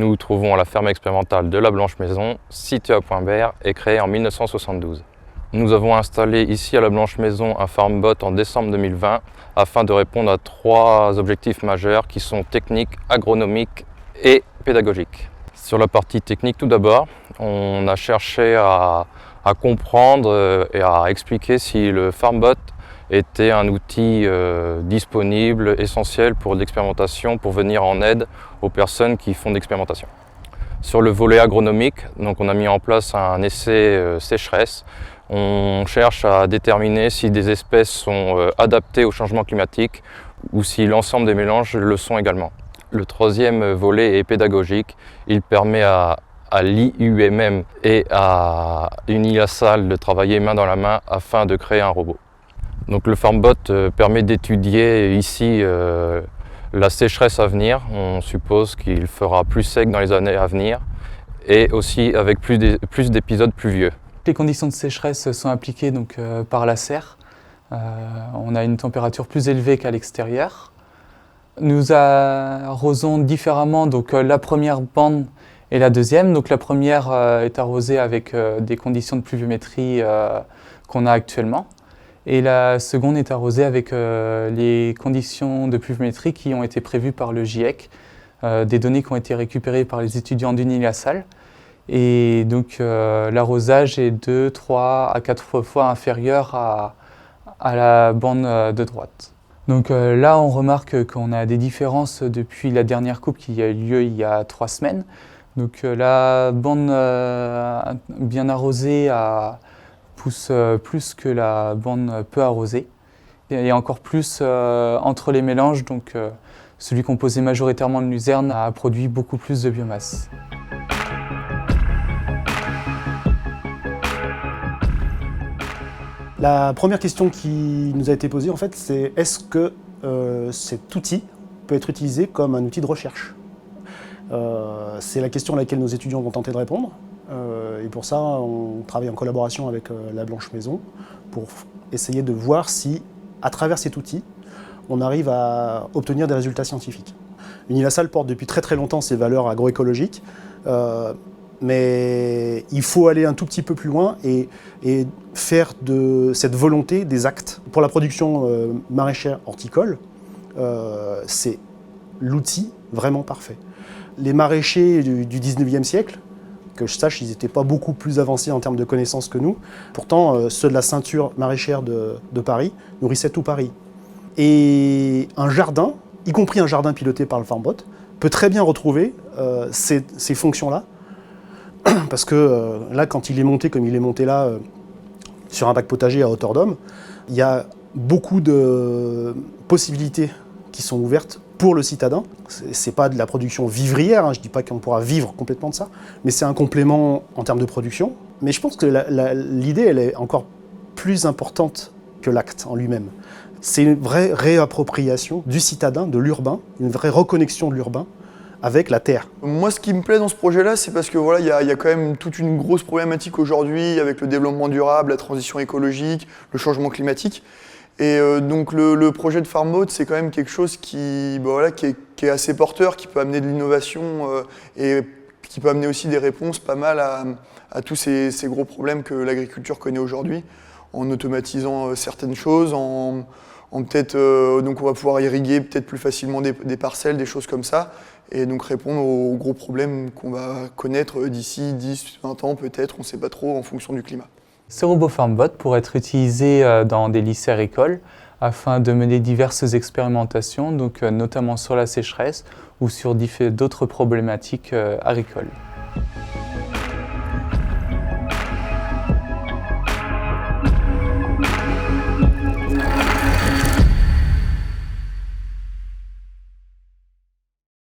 Nous nous trouvons à la ferme expérimentale de la Blanche-Maison, située à Point-Bert et créée en 1972. Nous avons installé ici à la Blanche-Maison un FarmBot en décembre 2020 afin de répondre à 3 objectifs majeurs qui sont techniques, agronomiques et pédagogiques. Sur la partie technique tout d'abord, on a cherché à comprendre et à expliquer si le FarmBot était un outil disponible, essentiel pour l'expérimentation, pour venir en aide aux personnes qui font de l'expérimentation. Sur le volet agronomique, donc on a mis en place un essai sécheresse. On cherche à déterminer si des espèces sont adaptées au changement climatique ou si l'ensemble des mélanges le sont également. Le troisième volet est pédagogique. Il permet à l'IUMM et à Unilassal de travailler main dans la main afin de créer un robot. Donc le FarmBot permet d'étudier ici la sécheresse à venir. On suppose qu'il fera plus sec dans les années à venir et aussi avec plus d'épisodes pluvieux. Les conditions de sécheresse sont appliquées donc, par la serre. On a une température plus élevée qu'à l'extérieur. Nous arrosons différemment donc, la première bande et la deuxième. Donc, la première est arrosée avec des conditions de pluviométrie qu'on a actuellement. Et la seconde est arrosée avec les conditions de pluviométrie qui ont été prévues par le GIEC, des données qui ont été récupérées par les étudiants d'Unilassal. Et donc l'arrosage est 2, 3 à 4 fois inférieur à la bande de droite. Donc là, on remarque qu'on a des différences depuis la dernière coupe qui a eu lieu il y a 3 semaines. Donc la bande bien arrosée pousse plus que la bande peu arrosée. Et encore plus entre les mélanges, donc celui composé majoritairement de luzerne a produit beaucoup plus de biomasse. La première question qui nous a été posée, en fait, c'est est-ce que cet outil peut être utilisé comme un outil de recherche ? C'est la question à laquelle nos étudiants vont tenter de répondre. Et pour ça, on travaille en collaboration avec la Blanche-Maison pour essayer de voir si, à travers cet outil, on arrive à obtenir des résultats scientifiques. Unilassal porte depuis très très longtemps ses valeurs agroécologiques, mais il faut aller un tout petit peu plus loin et faire de cette volonté des actes. Pour la production maraîchère horticole, c'est l'outil vraiment parfait. Les maraîchers du 19e siècle, que je sache, ils n'étaient pas beaucoup plus avancés en termes de connaissances que nous. Pourtant, ceux de la ceinture maraîchère de Paris nourrissaient tout Paris. Et un jardin, y compris un jardin piloté par le FarmBot, peut très bien retrouver ces fonctions-là. Parce que là, quand il est monté comme il est monté là, sur un bac potager à hauteur d'homme, il y a beaucoup de possibilités qui sont ouvertes pour le citadin. C'est pas de la production vivrière, hein, je dis pas qu'on pourra vivre complètement de ça, mais c'est un complément en termes de production. Mais je pense que l'idée, elle est encore plus importante que l'acte en lui-même. C'est une vraie réappropriation du citadin, de l'urbain, une vraie reconnexion de l'urbain avec la terre. Moi, ce qui me plaît dans ce projet-là, c'est parce que voilà, il y a quand même toute une grosse problématique aujourd'hui avec le développement durable, la transition écologique, le changement climatique. Et donc le projet de FarmBot, c'est quand même quelque chose qui est assez porteur, qui peut amener de l'innovation et qui peut amener aussi des réponses pas mal à tous ces gros problèmes que l'agriculture connaît aujourd'hui, en automatisant certaines choses, donc on va pouvoir irriguer peut-être plus facilement des parcelles, des choses comme ça, et donc répondre aux gros problèmes qu'on va connaître d'ici 10, 20 ans peut-être, on ne sait pas trop en fonction du climat. Ce robot FarmBot pourrait être utilisé dans des lycées agricoles afin de mener diverses expérimentations, donc, notamment sur la sécheresse ou sur d'autres problématiques agricoles.